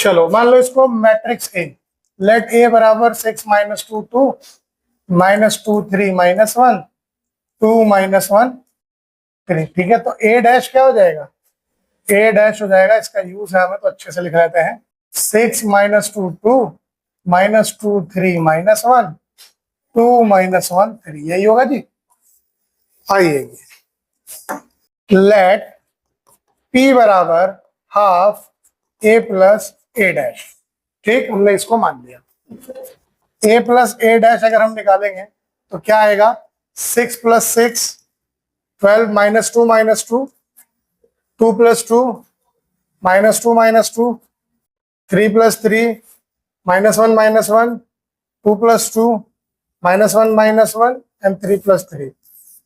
चलो मान लो इसको मैट्रिक्स ए, लेट ए बराबर 6 माइनस 2 2 माइनस 2 3 माइनस 1 2 माइनस 1 3। ठीक है, तो ए डैश क्या हो जाएगा, ए डैश हो जाएगा, इसका यूज है हमें तो अच्छे से लिख लेते हैं, 6 माइनस 2 2 माइनस 2 3 माइनस 1 2 माइनस 1 3, यही होगा जी। आइए लेट पी बराबर half A plus A dash. ठीक, हमने इसको मान लिया। ए प्लस ए डैश अगर हम निकालेंगे तो क्या आएगा, 6 plus 6 12 minus 2 minus 2 2 plus 2 minus 2 minus 2 3 plus 3 minus 1 minus 1 2 plus 2 minus 1 minus 1 and 3 plus 3।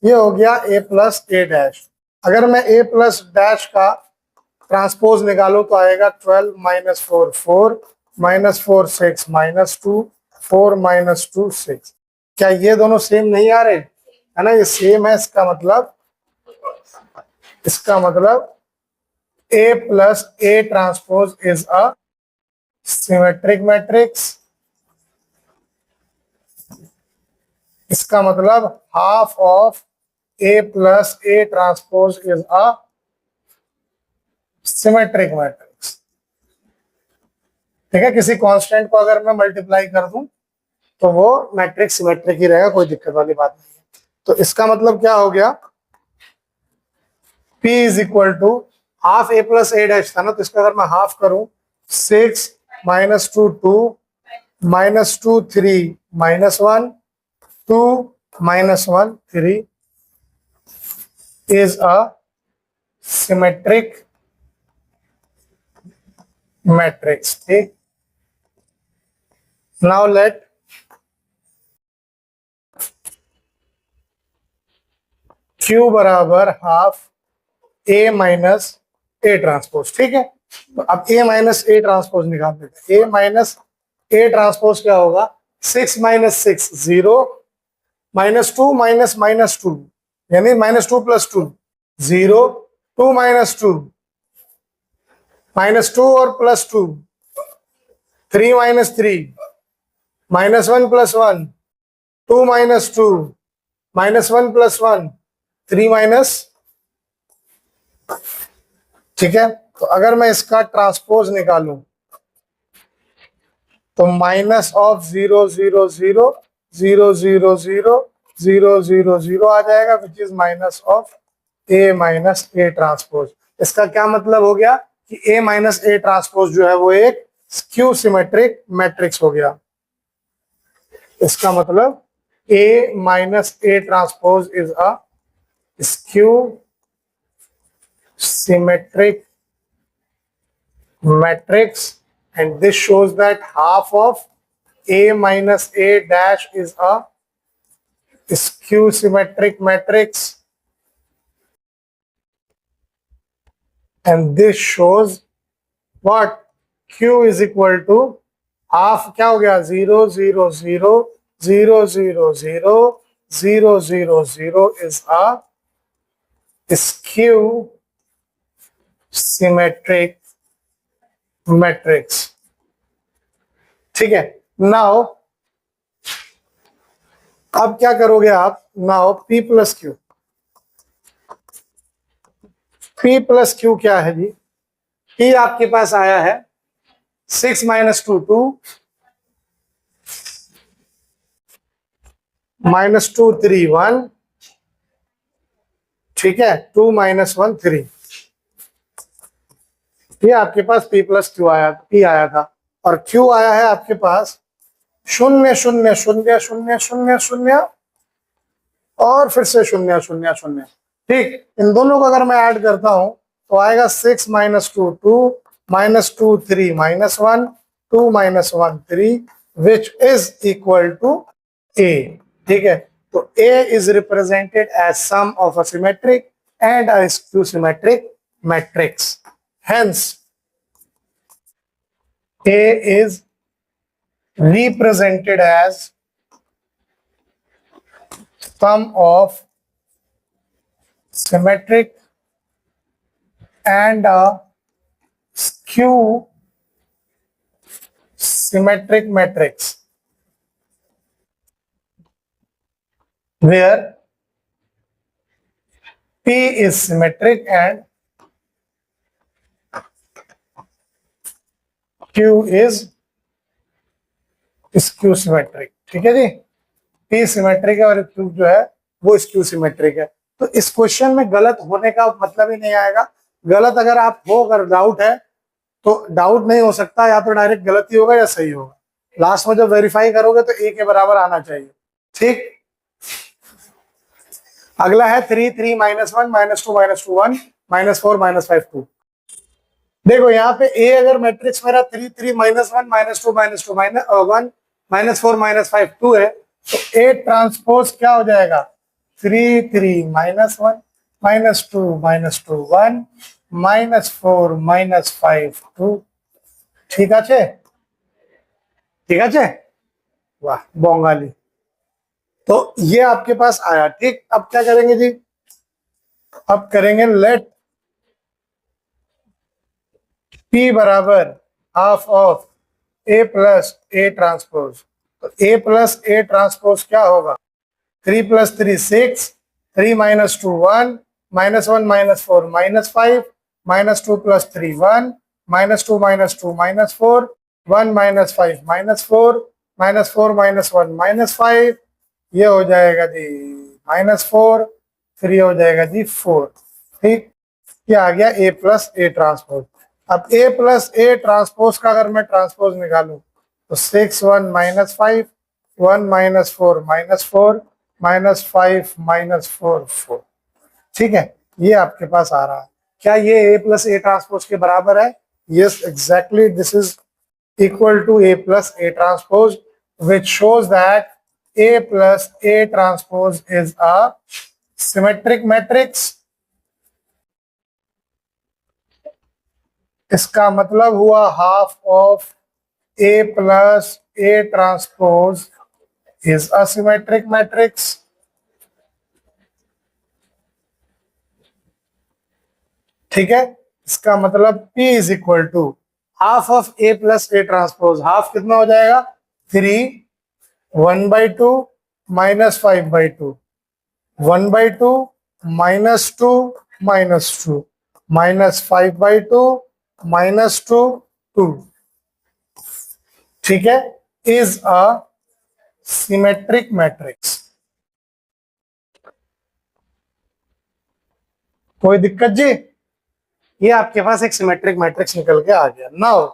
ये हो गया ए प्लस ए डैश। अगर मैं ए प्लस डैश का ट्रांसपोज निकालू तो आएगा 12 माइनस 4 4 माइनस 4 6 माइनस 2 4 माइनस 2 6। क्या ये दोनों सेम नहीं आ रहे, है ना, ये सेम है। इसका मतलब A plus A transpose is a symmetric matrix. इसका मतलब half of A plus A transpose is a symmetric matrix. ठीक है, किसी कांस्टेंट को अगर मैं मल्टीप्लाई कर दूं तो वो मैट्रिक्स सिमेट्रिक ही रहेगा, कोई दिक्कत वाली बात नहीं है। तो इसका मतलब क्या हो गया, P is equal to half A plus A dash था ना, तो इसका अगर मैं हाफ करूं 6 minus 2 2 minus 2 3 minus 1 2 minus 1 3 is a symmetric matrix. ठीक, नाउ लेट Q बराबर half A minus A transpose. ठीक है, तो अब ए माइनस ए ट्रांसपोज निकाल देते हैं। ए माइनस ए ट्रांसपोज क्या होगा, 6 माइनस 6 0 माइनस 2 माइनस माइनस 2 यानी माइनस 2 प्लस 2 0 2 माइनस 2 माइनस 2 और plus 2 3 minus 3 minus 1 plus 1 2 minus 2 minus 1 plus 1 3 minus. ठीक है, तो अगर मैं इसका ट्रांसपोज निकालूं तो माइनस ऑफ 0 0 0 0 0 0 0 0 0 आ जाएगा, which is minus of A minus A transpose. इसका क्या मतलब हो गया कि ए माइनस ए ट्रांसपोज जो है वो एक स्क्यू सिमेट्रिक मैट्रिक्स हो गया। इसका मतलब A minus A transpose is a skew symmetric matrix, and this shows that half of a minus a dash is a skew symmetric matrix, and this shows what q is equal to half क्या हो गया 0 0 0 0 0 0 0 0 0 is a skew symmetric matrix. ठीक है, now अब क्या करोगे आप, now P plus Q. P plus Q क्या है जी, P आपके पास आया है 6 माइनस 2 2 माइनस 2 3 1। ठीक है, 2 माइनस 1 3। ये आपके पास P प्लस क्यू आया, P आया था, और Q आया है आपके पास 0 0 0 0 0 0 और फिर से 0 0 0। ठीक, इन दोनों को अगर मैं ऐड करता हूं तो आएगा 6 minus 2 2 minus 2 3 minus 1 2 minus 1 3 which is equal to A। ठीक है, तो A is represented as sum of a symmetric and a skew symmetric matrix. Hence, A is represented as sum of symmetric and a skew symmetric matrix where P is symmetric and Q is skew symmetric. ठीक है जी, P symmetric है और Q जो है वो skew symmetric है। तो इस क्वेश्चन में गलत होने का मतलब ही नहीं आएगा। गलत अगर आप हो, अगर डाउट है तो डाउट नहीं हो सकता, या तो डायरेक्ट गलती होगा या सही होगा। लास्ट में जब वेरीफाई करोगे तो ए के बराबर आना चाहिए। ठीक, अगला है 3 3 -1 -2 -2 1 -4 -5 2। देखो यहाँ पे ए अगर मैट्रिक्स मेरा 3 3 -1 -2 -2 -1 -4 -5 2 है, तो ए ट्रांसपोज क्या हो जाएगा? 3 3 -1 -2 -2 1 -4 -5 2। ठीक है, ठीक है, वाह बंगाली। तो ये आपके पास आया। ठीक, अब क्या करेंगे जी? अब करेंगे लेट P बराबर half of A plus A transpose. तो A प्लस A ट्रांसपोज क्या होगा? 3 + 3 6, 3 - 2 1 -1 -4 -5 -2 + 3 1 -2 -2 -4 1 -5 -4 -4 -1 -5, ये हो जाएगा जी -4, फिर ये हो जाएगा जी 4। ठीक, ये आ गया A प्लस A ट्रांसपोज। अब A प्लस A ट्रांसपोज का अगर मैं ट्रांसपोज निकालूं तो 6 1 -5 1 -4 -4 -5 -4 4। ठीक है, ये आपके पास आ रहा है। क्या ये A प्लस A ट्रांसपोज के बराबर है? Yes, exactly, this is equal to A plus A transpose, which shows that A plus A transpose is a symmetric matrix। इसका मतलब हुआ half of A plus A transpose is a symmetric matrix। ठीक है, इसका मतलब P is equal to half of A plus A transpose। Half कितना हो जाएगा? 3 1/2 -5/2 1/2 -2 -2 -5/2 -2 2। ठीक है, इज अ सिमेट्रिक मैट्रिक्स। कोई दिक्कत जी? ये आपके पास एक सिमेट्रिक मैट्रिक्स निकल के आ गया। नाउ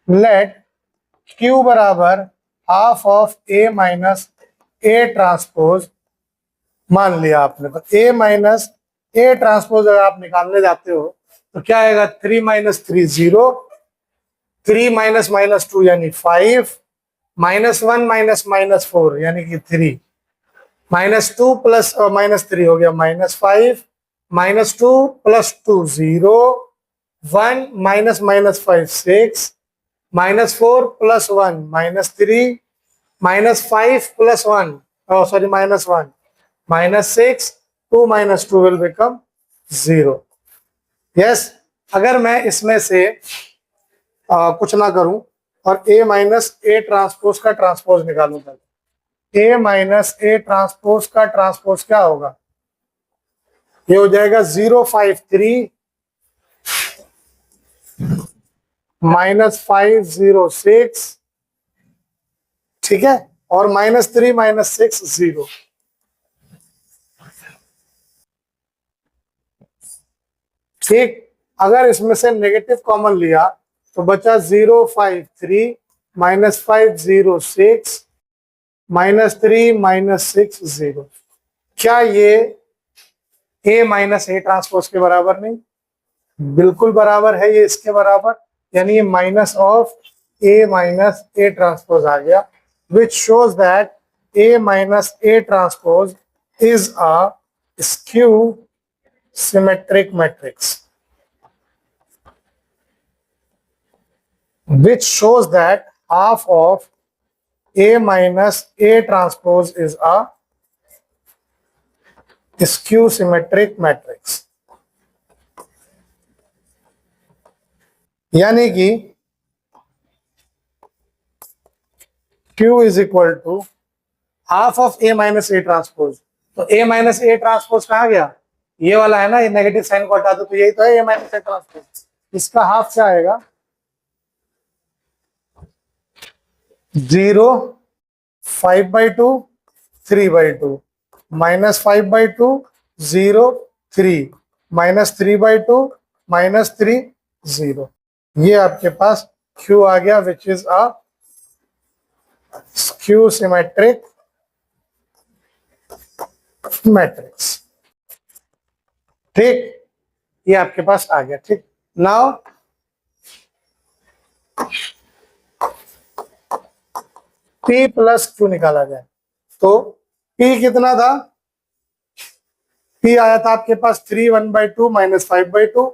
लेट Q बराबर half of A minus A transpose मान लिया आपने। तो A माइनस A ट्रांसपोज अगर आप निकालने जाते हो तो क्या आएगा? 3 - 3 0, 3 - -2 यानी 5, -1 - -4 यानी कि 3, -2 प्लस -3 हो गया -5, -2 + 2 0, 1 -5 6, -4 + 1 -3, -5 + 1 sorry -1 -6, 2 - 2 will become 0। यस, अगर मैं इसमें से कुछ ना करूं और A माइनस A ट्रांसपोज का ट्रांसपोज निकालूं, A माइनस A ट्रांसपोज का ट्रांसपोज क्या होगा? ये हो जाएगा 0 5 3 -5 0 6। ठीक है, और -3 - 6 0। ठीक, अगर इसमें से नेगेटिव कॉमन लिया तो बचा 0 5 3 -5 0 6 -3 -6 0। क्या ये A माइनस A ट्रांसपोज के बराबर नहीं? बिल्कुल बराबर है, ये इसके बराबर, यानी ये minus of A minus A transpose आ गया, which shows that A minus A transpose is a skew symmetric matrix, which shows that half of A minus A transpose is a skew symmetric matrix। यानी कि Q is equal to half of A minus A transpose. तो A minus A transpose कहाँ गया, ये वाला है ना, ये नेगेटिव साइन को हटा दो तो यही तो है A माइनस ए ट्रांसपोज। इसका हाफ क्या आएगा, 0, 5/2, 3/2, -5/2, 0, 3, -3/2, -3, 0। ये आपके पास Q आ गया, which is a skew symmetric matrix. ठीक, ये आपके पास आ गया। ठीक, नाउ P प्लस Q निकाला जाए तो P कितना था, P आया था आपके पास 3 1/2 -5/2,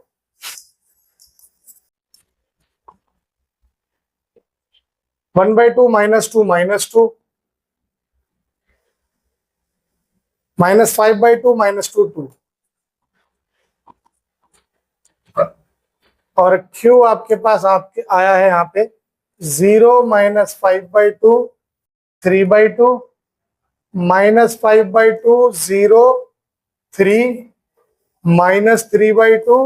1/2 -2 -2, -5/2 -2 2, और Q आपके पास आपके आया है यहाँ पे 0 -5/2 3/2, -5/2 0 3, -3/2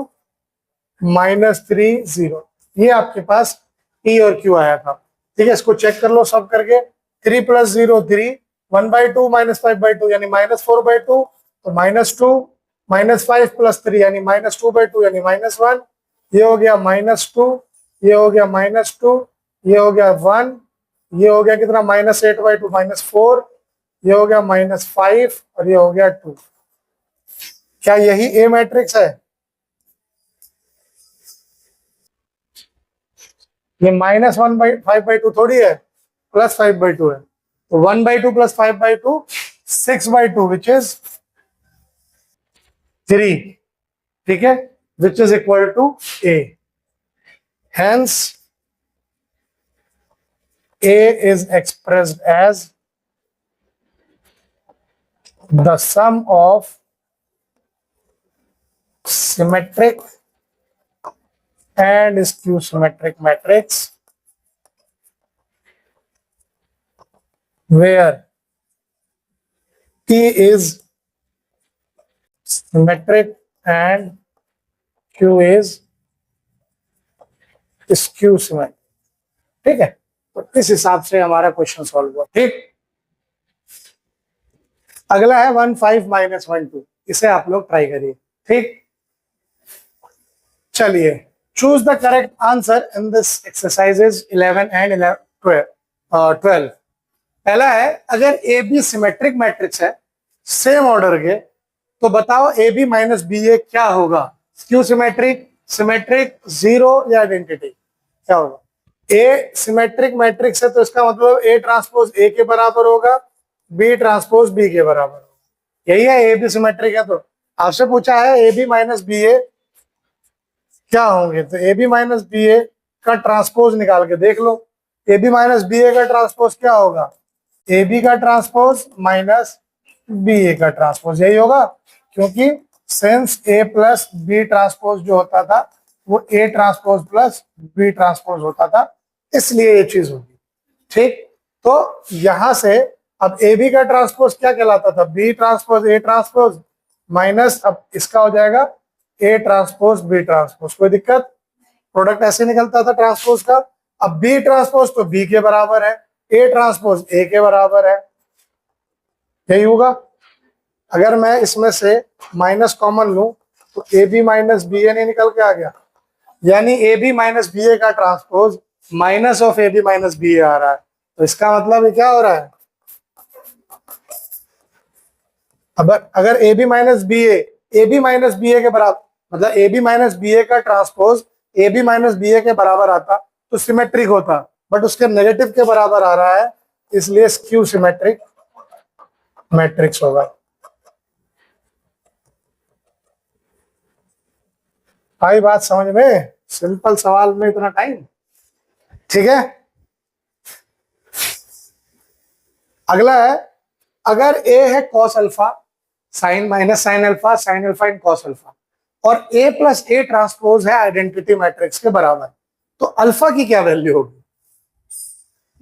-3 0। ये आपके पास P और Q आया था। ठीक है, इसको चेक कर लो सब करके। 3 + 0 3, 1/2 -5/2 यानी -4/2, तो -2, -5 + 3 यानी -2/2 यानी -1, ये हो गया -2, ये हो गया -2, ये हो गया 1, ये हो गया कितना -8/2 -4, ये हो गया -5 और ये हो गया 2। क्या यही ए मैट्रिक्स है? ये -1/5/2 थोड़ी है, +5/2 है। तो 1/2 + 5/2 6/2 विच इज 3। ठीक है, which is equal to A। Hence A is expressed as the sum of symmetric and skew symmetric matrix where P is symmetric and Q is skew symmetric। ठीक है, तो इस हिसाब से हमारा क्वेश्चन सॉल्व हुआ। ठीक, अगला है 1 5 -1 2, इसे आप लोग ट्राई करिए। ठीक, चलिए, choose the correct answer in this exercises 11 and 12। पहला है, अगर ए बी सिमेट्रिक मैट्रिक्स है सेम ऑर्डर के, तो बताओ ए बी माइनस बी ए क्या होगा, क्यू सिमेट्रिक, सिमेट्रिक, जीरो या आइडेंटिटी, क्या होगा? ए सिमेट्रिक मैट्रिक्स है तो इसका मतलब ए ट्रांसपोज ए के बराबर होगा, बी ट्रांसपोज बी के बराबर होगा। यही है, ए बी सिमेट्रिक है तो आपसे पूछा है A B minus B A क्या होंगे, तो A B minus B A का ट्रांसपोज निकाल के देख लो। A B minus B A का ट्रांसपोज क्या होगा, ए बी का ट्रांसपोज माइनस बी ए का ट्रांसपोज, यही होगा। क्योंकि since A plus B transpose जो होता था वो A transpose plus B transpose होता था, इसलिए ये चीज होगी। ठीक, तो यहां से अब ए बी का ट्रांसपोज क्या कहलाता था, B transpose A transpose minus, अब इसका हो जाएगा ए ट्रांसपोज बी ट्रांसपोज। कोई दिक्कत, प्रोडक्ट ऐसे निकलता था ट्रांसपोज का। अब बी ट्रांसपोज तो बी के बराबर है, ए ट्रांसपोज ए के बराबर है, यही होगा। अगर मैं इसमें से माइनस कॉमन लूं तो A B minus B A नहीं निकल के आ गया, यानी A B minus B A का transpose minus of A B minus B A आ रहा है। तो इसका मतलब ये क्या हो रहा है, अब अगर A B minus B A के बराबर, मतलब A B minus B A का transpose A B minus B A के बराबर आता तो सिमेट्रिक होता, बट उसके नेगेटिव के बराबर आ रहा है, इसलिए स्क्यू सिमेट्रिक मैट्रिक्स होगा। आई बात समझ में, सिंपल सवाल में इतना टाइम। ठीक है, अगला है, अगर ए है cos alpha sine minus sine alpha इन कॉस अल्फा, और ए प्लस ए ट्रांसपोज है आइडेंटिटी मैट्रिक्स के बराबर, तो अल्फा की क्या वैल्यू होगी?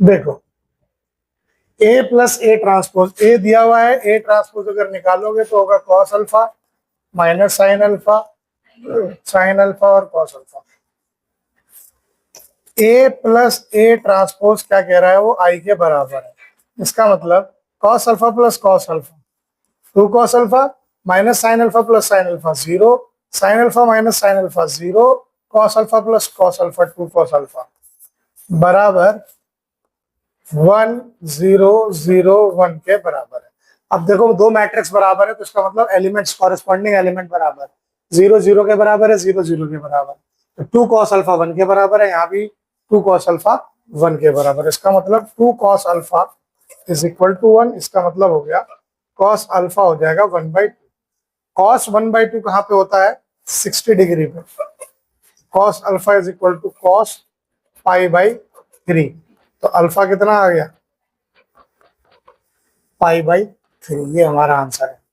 देखो, ए प्लस ए ट्रांसपोज, ए दिया हुआ है, ए ट्रांसपोज अगर निकालोगे तो होगा cos alpha minus sine alpha, sine alpha और cos alpha. A plus A transpose क्या कह रहा है, वो आई के बराबर है। इसका मतलब cos alpha plus cos alpha 2 cos alpha minus sine alpha plus sine alpha 0, sine alpha minus sine alpha 0, cos alpha plus cos alpha 2 cos alpha बराबर 1 0 0 1 के बराबर है। अब देखो दो मैट्रिक्स बराबर है तो इसका मतलब एलिमेंट्स, कॉरेस्पॉन्डिंग एलिमेंट बराबर, 0 0 के बराबर है, 0 0 के बराबर, तो 2 कॉस अल्फा 1 के बराबर है, यहाँ भी 2 कॉस अल्फा 1 के बराबर। इसका मतलब 2 cos alpha is equal to 1। इसका मतलब हो गया कॉस अल्फा हो जाएगा 1/2। कॉस 1/2 कहाँ पे होता है, 60 डिग्री पे। Cos alpha is equal to cos π/3, तो अल्फा कितना आ गया, π/3। ये हमारा आंसर है।